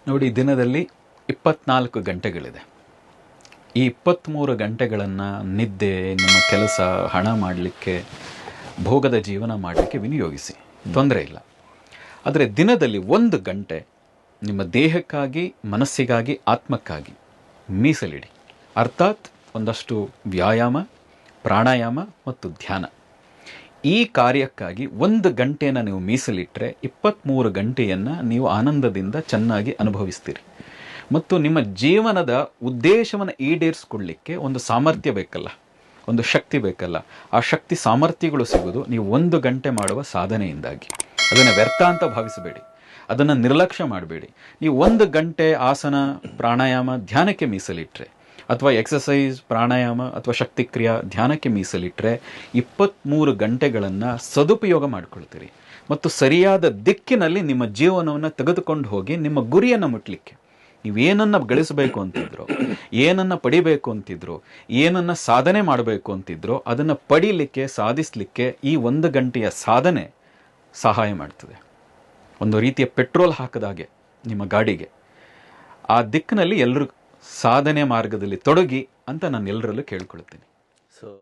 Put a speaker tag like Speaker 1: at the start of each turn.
Speaker 1: ನೋಡಿ, ದಿನದಲ್ಲಿ 24 ಗಂಟೆಗಳಿದೆ. ಈ 23 ಗಂಟೆಗಳನ್ನು ನಿದ್ದೆ, ನಿಮ್ಮ ಕೆಲಸ, ಹಣ ಮಾಡಲಿಕ್ಕೆ, ಭೋಗದ ಜೀವನ ಮಾಡಲಿಕ್ಕೆ ವಿನಿಯೋಗಿಸಿ, ತೊಂದರೆ ಇಲ್ಲ. ಆದರೆ ದಿನದಲ್ಲಿ 1 ಗಂಟೆ ನಿಮ್ಮ ದೇಹಕ್ಕಾಗಿ, ಮನಸ್ಸಿಗಾಗಿ, ಆತ್ಮಕ್ಕಾಗಿ ಮೀಸಲಿಡಿ. ಅರ್ಥಾತ್ ಒಂದಷ್ಟು ವ್ಯಾಯಾಮ, ಪ್ರಾಣಾಯಾಮ ಮತ್ತು ಧ್ಯಾನ. ಈ ಕಾರ್ಯಕ್ಕಾಗಿ 1 ಗಂಟೆಯನ್ನು ನೀವು ಮೀಸಲಿಟ್ಟರೆ 23 ಗಂಟೆಯನ್ನು ನೀವು ಆನಂದದಿಂದ ಚೆನ್ನಾಗಿ ಅನುಭವಿಸ್ತೀರಿ. ಮತ್ತು ನಿಮ್ಮ ಜೀವನದ ಉದ್ದೇಶವನ್ನು ಈಡೇರಿಸ್ಕೊಳ್ಳಿಕ್ಕೆ ಒಂದು ಸಾಮರ್ಥ್ಯ ಬೇಕಲ್ಲ, ಒಂದು ಶಕ್ತಿ ಬೇಕಲ್ಲ. ಆ ಶಕ್ತಿ ಸಾಮರ್ಥ್ಯಗಳು ಸಿಗೋದು ನೀವು 1 ಗಂಟೆ ಮಾಡುವ ಸಾಧನೆಯಿಂದಾಗಿ. ಅದನ್ನು ವ್ಯರ್ಥ ಅಂತ ಭಾವಿಸಬೇಡಿ, ಅದನ್ನು ನಿರ್ಲಕ್ಷ್ಯ ಮಾಡಬೇಡಿ. ನೀವು 1 ಗಂಟೆ ಆಸನ, ಪ್ರಾಣಾಯಾಮ, ಧ್ಯಾನಕ್ಕೆ ಮೀಸಲಿಟ್ಟರೆ, ಅಥವಾ ಎಕ್ಸಸೈಸ್, ಪ್ರಾಣಾಯಾಮ ಅಥವಾ ಶಕ್ತಿಕ್ರಿಯಾ ಧ್ಯಾನಕ್ಕೆ ಮೀಸಲಿಟ್ಟರೆ 23 ಗಂಟೆಗಳನ್ನು ಸದುಪಯೋಗ ಮಾಡಿಕೊಳ್ತೀರಿ. ಮತ್ತು ಸರಿಯಾದ ದಿಕ್ಕಿನಲ್ಲಿ ನಿಮ್ಮ ಜೀವನವನ್ನು ತೆಗೆದುಕೊಂಡು ಹೋಗಿ ನಿಮ್ಮ ಗುರಿಯನ್ನು ಮುಟ್ಟಲಿಕ್ಕೆ, ನೀವೇನನ್ನು ಗಳಿಸಬೇಕು ಅಂತಿದ್ರೋ, ಏನನ್ನು ಪಡಿಬೇಕು ಅಂತಿದ್ರೋ, ಏನನ್ನು ಸಾಧನೆ ಮಾಡಬೇಕು ಅಂತಿದ್ರೋ ಅದನ್ನು ಪಡೀಲಿಕ್ಕೆ, ಸಾಧಿಸಲಿಕ್ಕೆ ಈ 1 ಗಂಟೆಯ ಸಾಧನೆ ಸಹಾಯ ಮಾಡ್ತದೆ. ಒಂದು ರೀತಿಯ ಪೆಟ್ರೋಲ್ ಹಾಕಿದಾಗೆ ನಿಮ್ಮ ಗಾಡಿಗೆ. ಆ ದಿಕ್ಕಿನಲ್ಲಿ ಎಲ್ಲರೂ ಸಾಧನೆ ಮಾರ್ಗದಲ್ಲಿ ತೊಡಗಿ ಅಂತ ನಾನು ಎಲ್ಲರಲ್ಲೂ ಕೇಳ್ಕೊಳ್ತೀನಿ.